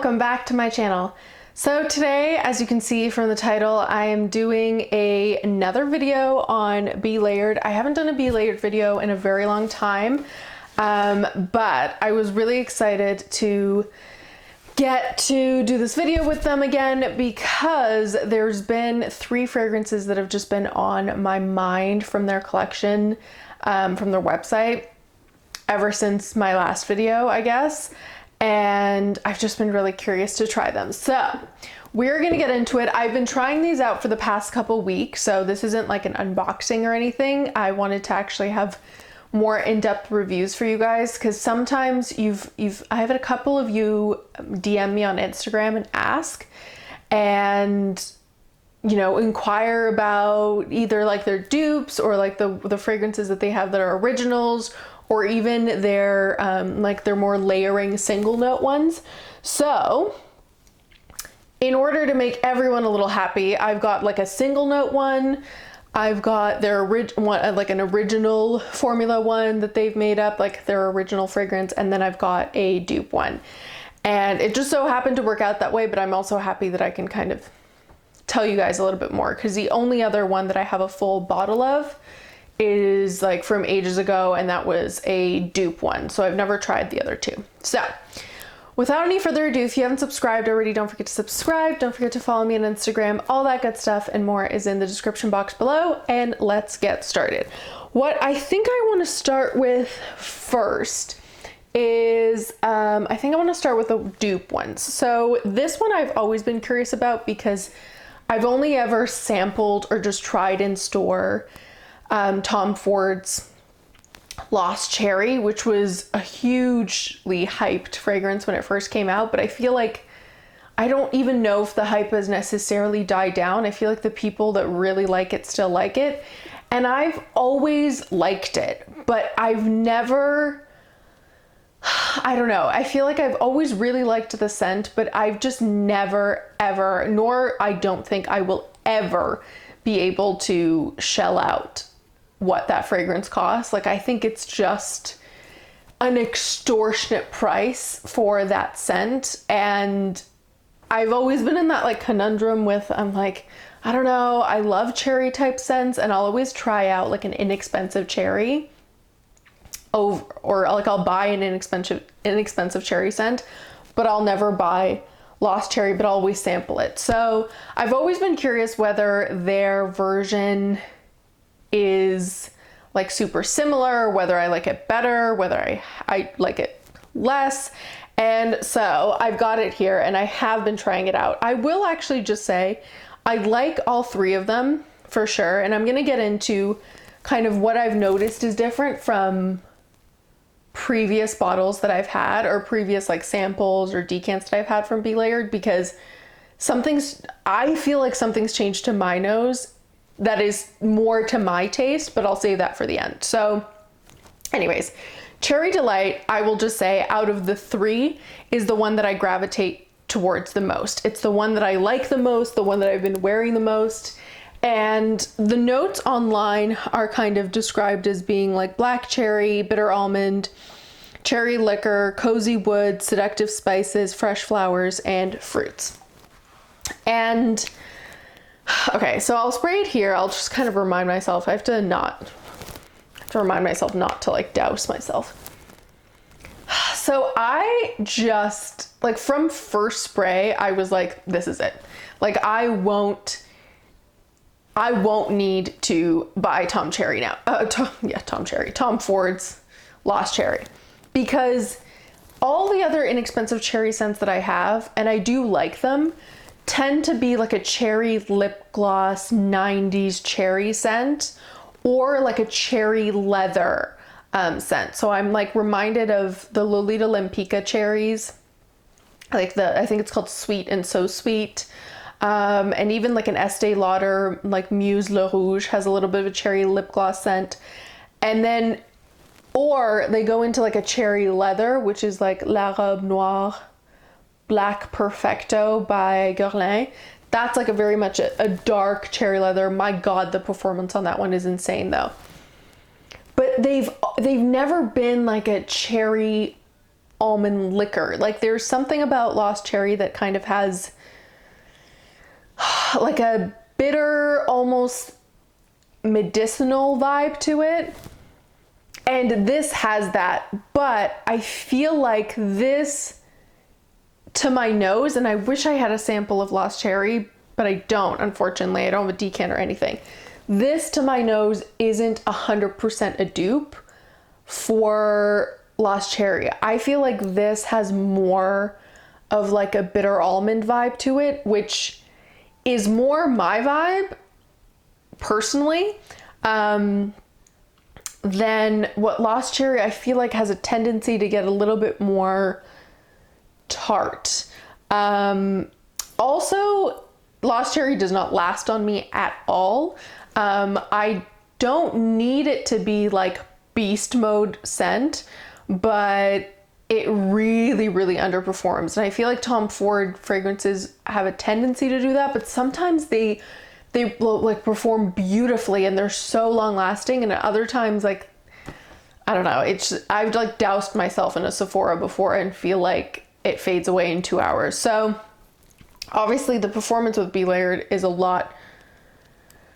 welcome back to my channel. So today, as you can see from the title, I am doing another video on Be Layered. I haven't done a Be Layered video in a very long time, but I was really excited to get to do this video with them again because there's been 3 fragrances that have just been on my mind from their collection, from their website ever since my last video, I guess. And I've just been really curious to try them. So we're gonna get into it. I've been trying these out for the past couple weeks, so this isn't like an unboxing or anything. I wanted to actually have more in-depth reviews for you guys because sometimes I have had a couple of you DM me on Instagram and ask and inquire about either like their dupes or like the fragrances that they have that are originals, or even their like their more layering single note ones. So in order to make everyone a little happy, I've got like a single note one, I've got their one, like an original formula one that they've made up, like their original fragrance, and then I've got a dupe one. And it just so happened to work out that way, but I'm also happy that I can kind of tell you guys a little bit more, because the only other one that I have a full bottle of is like from ages ago, and that was a dupe one, so I've never tried the other 2. So without any further ado, if you haven't subscribed already, don't forget to subscribe, don't forget to follow me on Instagram. All that good stuff and more is in the description box below, and let's get started. What I think I want to start with first is I think I want to start with the dupe ones. So this one I've always been curious about because I've only ever sampled or just tried in store Tom Ford's Lost Cherry, which was a hugely hyped fragrance when it first came out, but I feel like I don't even know if the hype has necessarily died down. I feel like the people that really like it still like it, and I've always liked it, but I've never, I don't know, I feel like I've always really liked the scent, but I've just never ever, nor I don't think I will ever be able to shell out what that fragrance costs. Like, I think it's just an extortionate price for that scent, and I've always been in that like conundrum with, I'm like, I don't know, I love cherry type scents, and I'll always try out like an inexpensive cherry over, or like I'll buy an inexpensive cherry scent, but I'll never buy Lost Cherry, but I'll always sample it. So I've always been curious whether their version is like super similar, whether I like it better, whether I like it less. And so I've got it here and I have been trying it out. I will actually just say I like all 3 of them for sure, and I'm gonna get into kind of what I've noticed is different from previous bottles that I've had, or previous like samples or decants that I've had from Be Layered, because I feel like something's changed to my nose that is more to my taste, but I'll save that for the end. So anyways, Cherry Delight, I will just say out of the 3 is the one that I gravitate towards the most. It's the one that I like the most, the one that I've been wearing the most. And the notes online are kind of described as being like black cherry, bitter almond, cherry liquor, cozy wood, seductive spices, fresh flowers, and fruits. And okay, so I'll spray it here. I'll just kind of remind myself. I have to remind myself not to like douse myself. So I just, like, from first spray, I was like, this is it. Like, I won't need to buy Tom Ford's Lost Cherry, because all the other inexpensive cherry scents that I have, and I do like them, tend to be like a cherry lip gloss 90s cherry scent, or like a cherry leather scent. So I'm like reminded of the Lolita Lempicka cherries, like I think it's called Sweet and So Sweet, and even like an Estee Lauder like Muse Le Rouge has a little bit of a cherry lip gloss scent. And then, or they go into like a cherry leather, which is like La Robe Noire Black Perfecto by Guerlain. That's like a very much a dark cherry leather. My God, the performance on that one is insane though. But they've never been like a cherry almond liquor. Like there's something about Lost Cherry that kind of has like a bitter, almost medicinal vibe to it. And this has that, but I feel like this to my nose, and I wish I had a sample of Lost Cherry, but I don't, unfortunately. I don't have a decanter or anything. This to my nose isn't 100% a dupe for Lost Cherry. I feel like this has more of like a bitter almond vibe to it, which is more my vibe personally. Then what Lost Cherry I feel like has a tendency to get a little bit more tart. Also, Lost Cherry does not last on me at all. I don't need it to be like beast mode scent, but it really, really underperforms. And I feel like Tom Ford fragrances have a tendency to do that, but sometimes they like perform beautifully and they're so long lasting, and at other times, like, I don't know, I've like doused myself in a Sephora before and feel like it fades away in 2 hours. So obviously the performance with Be Layered is a lot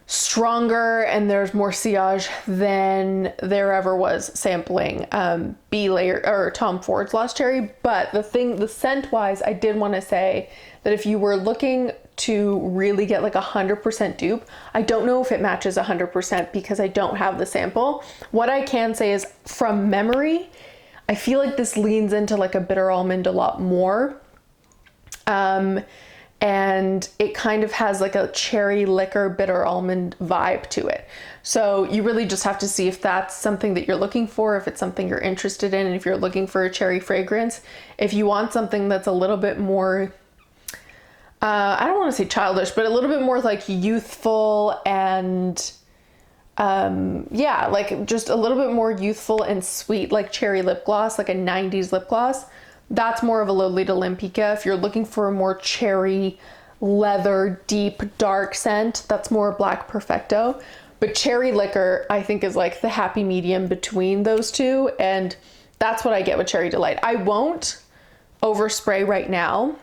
stronger and there's more sillage than there ever was sampling Be Layered or Tom Ford's Lost Cherry. But the scent wise, I did want to say that if you were looking to really get like 100% dupe, I don't know if it matches 100% because I don't have the sample. What I can say is from memory, I feel like this leans into like a bitter almond a lot more. And it kind of has like a cherry liquor bitter almond vibe to it. So you really just have to see if that's something that you're looking for, if it's something you're interested in, and if you're looking for a cherry fragrance. If you want something that's a little bit more, I don't want to say childish, but a little bit more like youthful and yeah, like just a little bit more youthful and sweet, like cherry lip gloss, like a 90s lip gloss. That's more of a Lolita Olympica. If you're looking for a more cherry, leather, deep, dark scent, that's more Black Perfecto. But cherry liquor, I think, is like the happy medium between those two. And that's what I get with Cherry Delight. I won't overspray right now.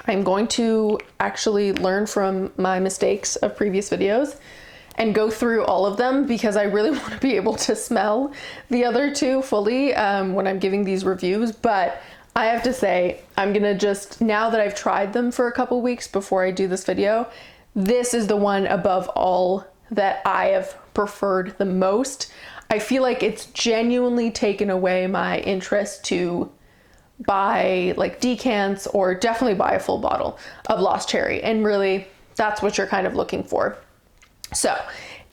I'm going to actually learn from my mistakes of previous videos and go through all of them because I really want to be able to smell the other two fully when I'm giving these reviews. But I have to say, I'm gonna just, now that I've tried them for a couple weeks before I do this video, this is the one above all that I have preferred the most. I feel like it's genuinely taken away my interest to buy like decants or definitely buy a full bottle of Lost Cherry. And really, that's what you're kind of looking for. So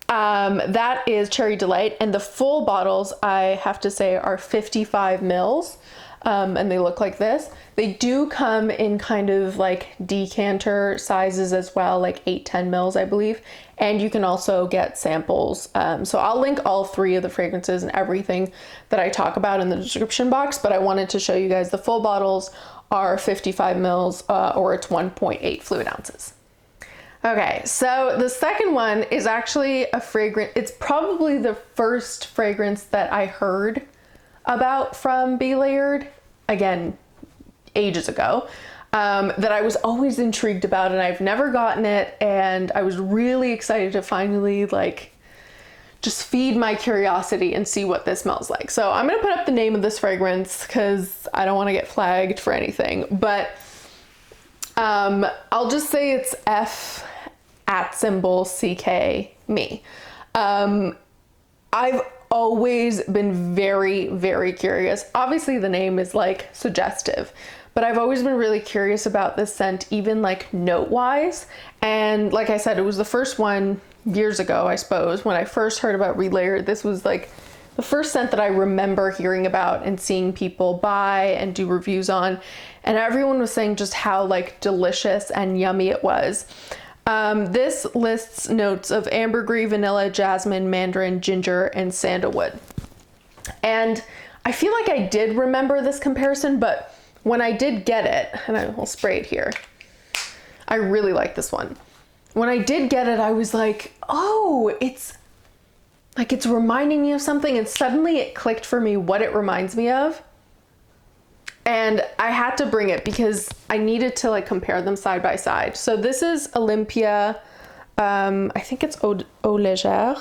that is Cherry Delight, and the full bottles I have to say are 55 mils, and they look like this. They do come in kind of like decanter sizes as well, like 8-10 mils I believe, and you can also get samples. So I'll link all three of the fragrances and everything that I talk about in the description box, but I wanted to show you guys the full bottles are 55 mils or it's 1.8 fluid ounces. Okay, so the second one is actually a fragrance. It's probably the first fragrance that I heard about from Be Layered, again, ages ago, that I was always intrigued about, and I've never gotten it, and I was really excited to finally like just feed my curiosity and see what this smells like. So I'm gonna put up the name of this fragrance because I don't want to get flagged for anything, but I'll just say it's F @CK me. I've always been very, very curious. Obviously the name is like suggestive, but I've always been really curious about this scent, even like note wise. And like I said, it was the first one years ago, I suppose, when I first heard about Be Layered. This was like the first scent that I remember hearing about and seeing people buy and do reviews on. And everyone was saying just how like delicious and yummy it was. This lists notes of ambergris, vanilla, jasmine, mandarin, ginger, and sandalwood. And I feel like I did remember this comparison, but when I did get it, and I will spray it here, I really like this one. When I did get it, I was like, oh, it's reminding me of something, and suddenly it clicked for me what it reminds me of. And I had to bring it because I needed to like compare them side by side. So this is Olympia, I think it's Eau Légère.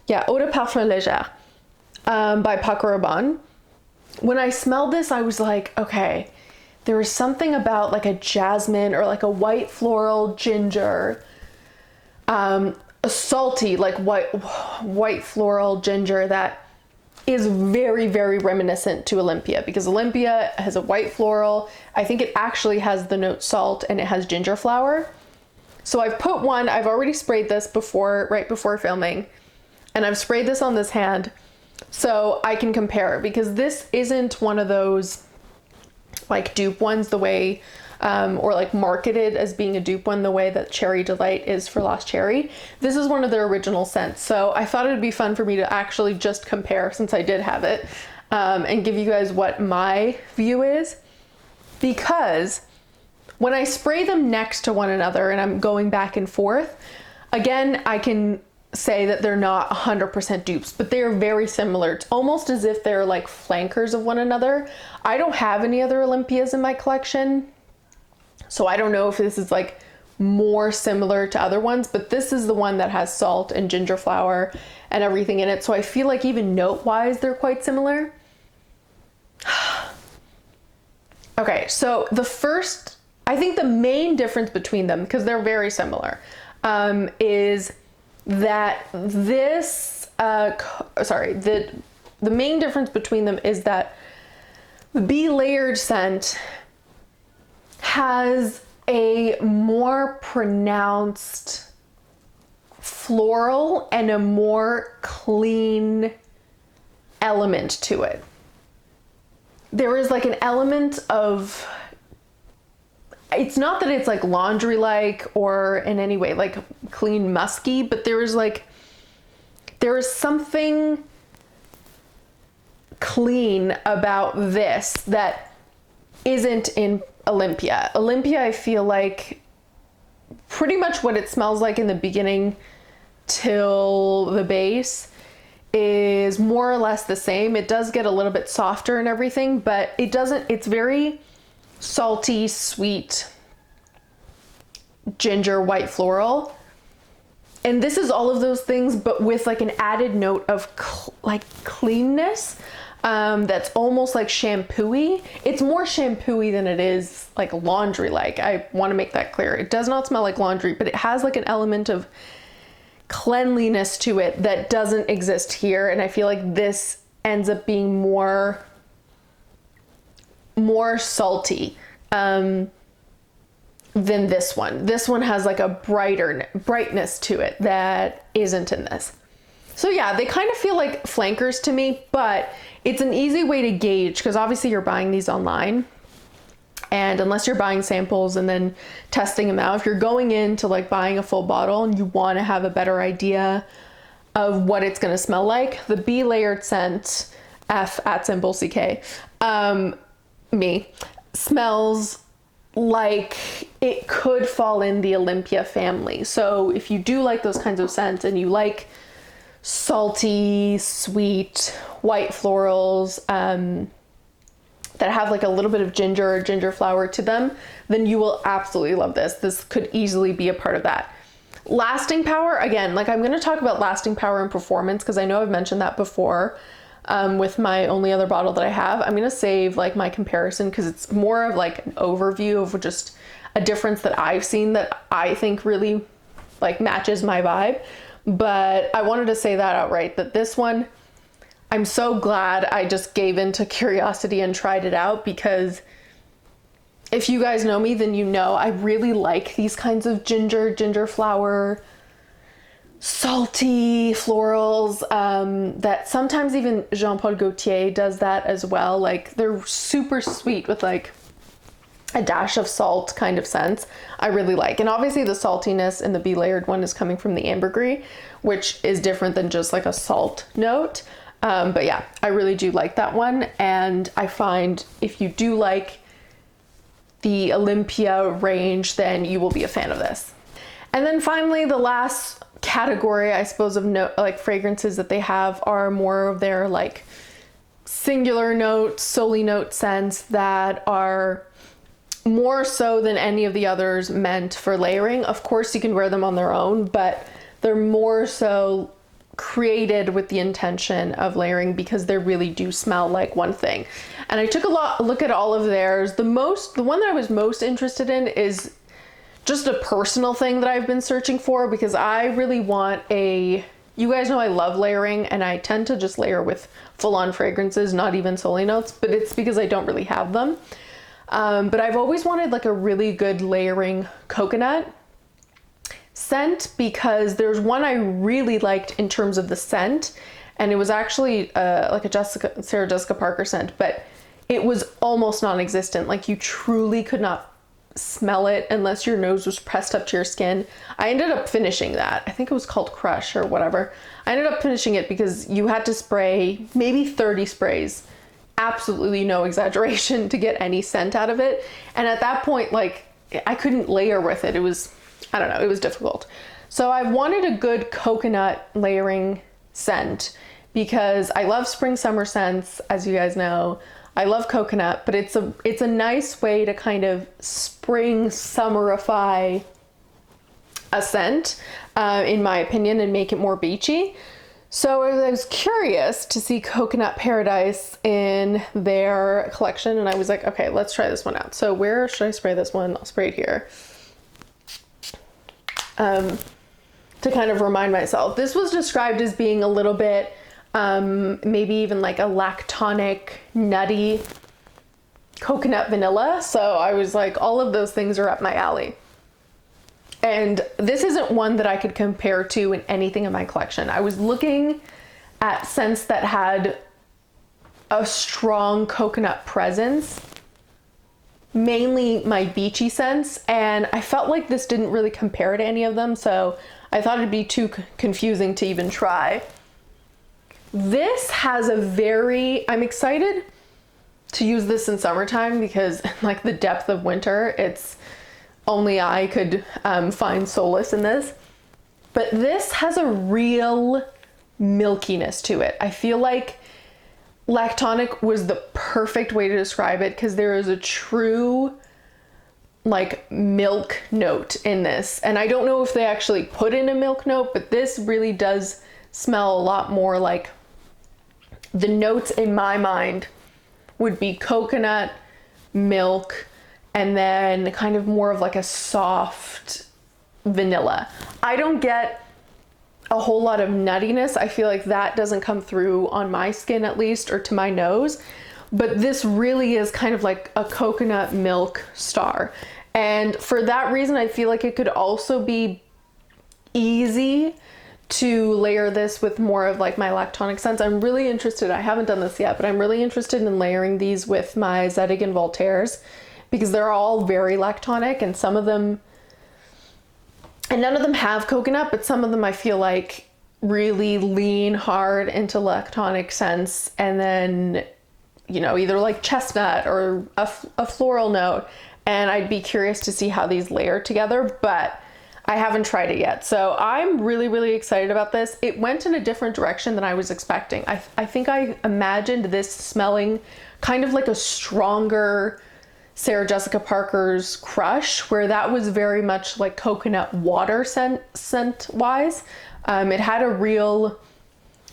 Yeah, Eau de Parfum Légère, by Paco Rabanne. When I smelled this, I was like, okay, there was something about like a jasmine or like a white floral ginger, a salty, like white floral ginger that is very, very reminiscent to Olympia, because Olympia has a white floral. I think it actually has the note salt and it has ginger flower. So I've put one, I've already sprayed this before, right before filming, and I've sprayed this on this hand so I can compare, because this isn't one of those like dupe ones the way, or like marketed as being a dupe one the way that Cherry Delight is for Lost Cherry. This is one of their original scents. So I thought it'd be fun for me to actually just compare, since I did have it, and give you guys what my view is. Because when I spray them next to one another and I'm going back and forth, again, I can say that they're not 100% dupes, but they are very similar. It's almost as if they're like flankers of one another. I don't have any other Olympias in my collection, so I don't know if this is like more similar to other ones, but this is the one that has salt and ginger flower and everything in it. So I feel like even note-wise, they're quite similar. Okay, so I think the main difference between them, because they're very similar, is that this, the main difference between them is that the Be Layered scent has a more pronounced floral and a more clean element to it. There is like an element of, it's not that it's like laundry-like or in any way like clean musky, but there is something clean about this that isn't in Olympia. Olympia, I feel like pretty much what it smells like in the beginning till the base is more or less the same. It does get a little bit softer and everything, but it's very salty, sweet, ginger, white floral. And this is all of those things, but with like an added note of cleanness. That's almost like shampoo-y. It's more shampoo-y than it is like laundry-like. I want to make that clear. It does not smell like laundry, but it has like an element of cleanliness to it that doesn't exist here. And I feel like this ends up being more salty than this one. This one has like a brightness to it that isn't in this. So yeah, they kind of feel like flankers to me, but it's an easy way to gauge, because obviously you're buying these online, and unless you're buying samples and then testing them out, if you're going into like buying a full bottle and you want to have a better idea of what it's going to smell like, the Be Layered scent, F@CK, smells like it could fall in the Olympia family. So if you do like those kinds of scents and you like salty, sweet, white florals that have like a little bit of ginger or ginger flower to them, then you will absolutely love this. This could easily be a part of that. Lasting power, again, like I'm going to talk about lasting power and performance, because I know I've mentioned that before with my only other bottle that I have. I'm going to save like my comparison, because it's more of like an overview of just a difference that I've seen that I think really like matches my vibe. But I wanted to say that outright, that this one, I'm so glad I just gave in to curiosity and tried it out, because if you guys know me, then you know I really like these kinds of ginger flower, salty florals, that sometimes even Jean Paul Gaultier does that as well. Like they're super sweet with like a dash of salt kind of scents. I really like. And obviously the saltiness in the Be Layered one is coming from the ambergris, which is different than just like a salt note. But yeah, I really do like that one. And I find if you do like the Olympia range, then you will be a fan of this. And then finally, the last category, I suppose, of like fragrances that they have are more of their like singular note, solely note scents that are more so than any of the others meant for layering. Of course, you can wear them on their own, but they're more so created with the intention of layering because they really do smell like one thing. And I took a look at all of theirs. The one that I was most interested in is just a personal thing that I've been searching for, because I really want you guys know I love layering, and I tend to just layer with full-on fragrances, not even solely notes, but it's because I don't really have them. But I've always wanted like a really good layering coconut scent, because there's one I really liked in terms of the scent, and it was actually like a Sarah Jessica Parker scent, but it was almost non-existent. Like, you truly could not smell it unless your nose was pressed up to your skin. I ended up finishing that. I think it was called Crush or whatever. I ended up finishing it because you had to spray maybe 30 sprays, absolutely no exaggeration, to get any scent out of it. And at that point, like, I couldn't layer with it. It was, I don't know, it was difficult. So I wanted a good coconut layering scent because I love spring summer scents, as you guys know. I love coconut, but it's a nice way to kind of spring summerify a scent, in my opinion, and make it more beachy. So I was curious to see Coconut Paradise in their collection, and I was like, okay, let's try this one out. So where should I spray this one? I'll spray it here. To kind of remind myself. This was described as being a little bit maybe even like a lactonic, nutty coconut vanilla. So I was like, all of those things are up my alley. And this isn't one that I could compare to in anything in my collection. I was looking at scents that had a strong coconut presence, mainly my beachy scents, and I felt like this didn't really compare to any of them, so I thought it'd be too confusing to even try. This has I'm excited to use this in summertime because like the depth of winter, it's only I could find solace in this. But this has a real milkiness to it. I feel like lactonic was the perfect way to describe it because there is a true like milk note in this. And I don't know if they actually put in a milk note, but this really does smell a lot more like, the notes in my mind would be coconut, milk, and then kind of more of like a soft vanilla. I don't get a whole lot of nuttiness. I feel like that doesn't come through on my skin, at least, or to my nose. But this really is kind of like a coconut milk star. And for that reason, I feel like it could also be easy to layer this with more of like my lactonic scents. I'm really interested, I haven't done this yet, but I'm really interested in layering these with my Zedig and Voltaire's because they're all very lactonic, and some of them, and none of them have coconut, but some of them I feel like really lean hard into lactonic scents, and then, you know, either like chestnut or a floral note. And I'd be curious to see how these layer together, but I haven't tried it yet. So I'm really, really excited about this. It went in a different direction than I was expecting. I think I imagined this smelling kind of like a stronger Sarah Jessica Parker's Crush, where that was very much like coconut water scent wise. It had a real,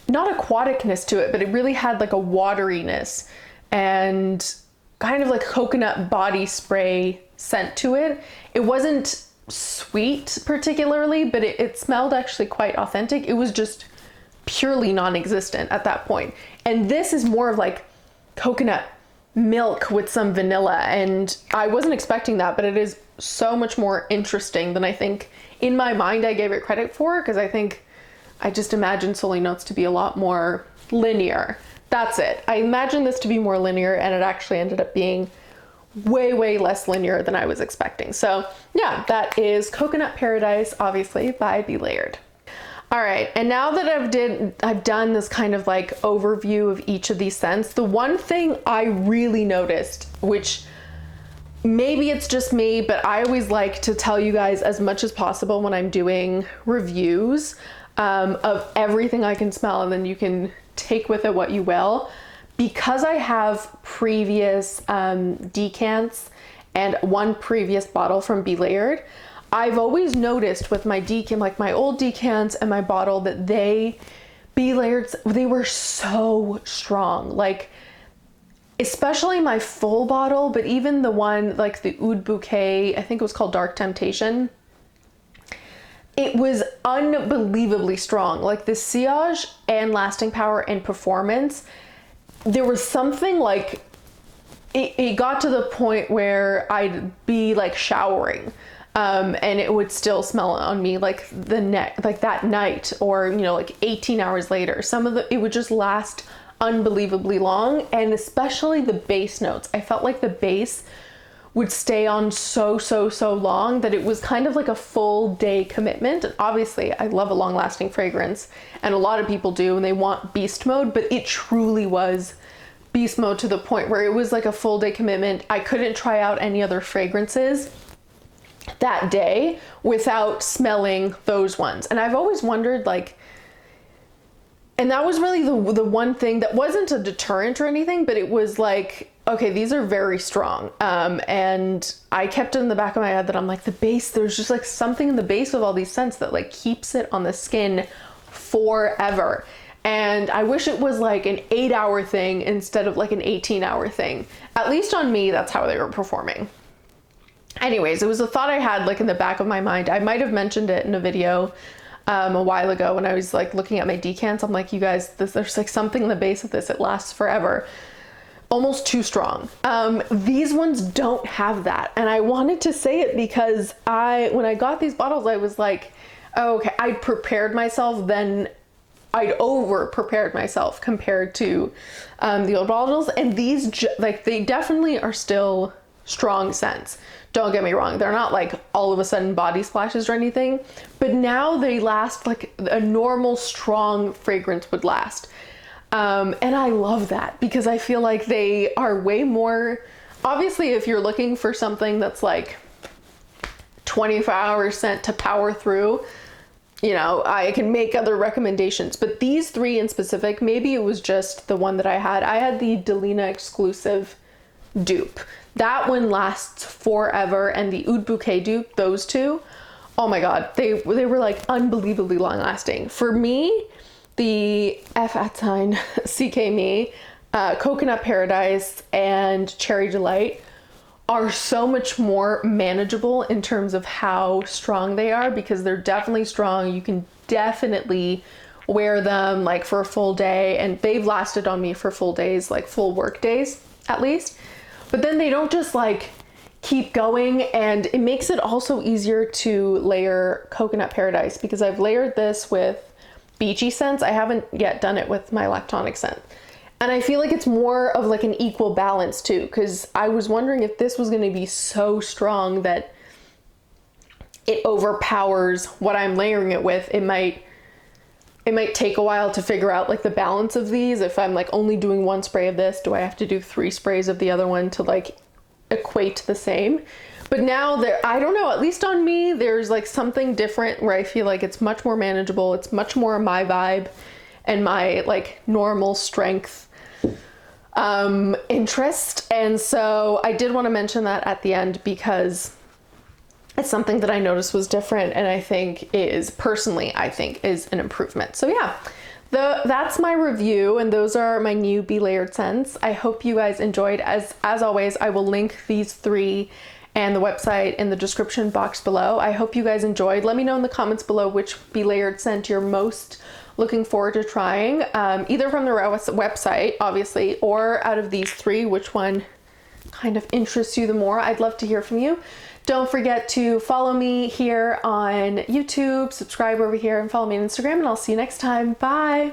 not aquaticness to it, but it really had like a wateriness and kind of like coconut body spray scent to it. It wasn't sweet particularly, but it smelled actually quite authentic. It was just purely non-existent at that point. And this is more of like coconut milk with some vanilla, and I wasn't expecting that, but it is so much more interesting than I think in my mind I gave it credit for, because I just imagined solely notes to be a lot more linear. That's it. I imagined this to be more linear, and it actually ended up being way, way less linear than I was expecting. So yeah, that is Coconut Paradise, obviously, by Be Layered. All right, and now that I've done this kind of like overview of each of these scents, the one thing I really noticed, which maybe it's just me, but I always like to tell you guys as much as possible when I'm doing reviews of everything I can smell, and then you can take with it what you will. because I have previous decants and one previous bottle from Be Layered, I've always noticed with my decant, like my old decants and my bottle, that Be Layered, they were so strong. Like, especially my full bottle, but even the one, like the Oud Bouquet, I think it was called Dark Temptation, it was unbelievably strong. Like the sillage and lasting power and performance, there was something like, it got to the point where I'd be like showering, and it would still smell on me like like that night, or, you know, like 18 hours later. It would just last unbelievably long. And especially the base notes, I felt like the base would stay on so long that it was kind of like a full day commitment. And obviously I love a long lasting fragrance, and a lot of people do, and they want beast mode, but it truly was beast mode to the point where it was like a full day commitment. I couldn't try out any other fragrances that day without smelling those ones. And I've always wondered, like, and that was really the one thing that wasn't a deterrent or anything, but it was like, okay, these are very strong. And I kept it in the back of my head that I'm like, the base, there's just like something in the base of all these scents that like keeps it on the skin forever. And I wish it was like an 8-hour thing instead of like an 18-hour thing. At least on me, that's how they were performing. Anyways, it was a thought I had like in the back of my mind. I might have mentioned it in a video a while ago when I was like looking at my decants. I'm like, you guys, there's like something in the base of this, it lasts forever. Almost too strong. These ones don't have that. And I wanted to say it because when I got these bottles, I was like, oh, okay, I'd prepared myself, then I'd over prepared myself compared to the old bottles. And these, like, they definitely are still strong scents. Don't get me wrong, they're not like all of a sudden body splashes or anything, but now they last like a normal strong fragrance would last. And I love that because I feel like they are way more, obviously if you're looking for something that's like 24-hour scent to power through, you know, I can make other recommendations, but these three in specific, maybe it was just the one that I had the Delina exclusive Dupe. That one lasts forever, and the Oud Bouquet Dupe, those two, oh my god, they were like unbelievably long lasting. For me, the CK Me, Coconut Paradise, and Cherry Delight are so much more manageable in terms of how strong they are, because they're definitely strong. You can definitely wear them like for a full day, and they've lasted on me for full days, like full work days at least. But then they don't just like keep going, and it makes it also easier to layer Coconut Paradise, because I've layered this with beachy scents. I haven't yet done it with my lactonic scent. And I feel like it's more of like an equal balance too, because I was wondering if this was going to be so strong that it overpowers what I'm layering it with. It might take a while to figure out like the balance of these. If I'm like only doing one spray of this, do I have to do 3 sprays of the other one to like equate the same? But now I don't know, at least on me, there's like something different where I feel like it's much more manageable. It's much more my vibe and my like normal strength interest. And so I did want to mention that at the end because it's something that I noticed was different, and I think personally is an improvement. So yeah, that's my review, and those are my new Be Layered scents. I hope you guys enjoyed. As always, I will link these 3 and the website in the description box below. I hope you guys enjoyed. Let me know in the comments below which Be Layered scent you're most looking forward to trying, either from the website, obviously, or out of these 3, which one kind of interests you the more. I'd love to hear from you. Don't forget to follow me here on YouTube, subscribe over here, and follow me on Instagram, and I'll see you next time. Bye.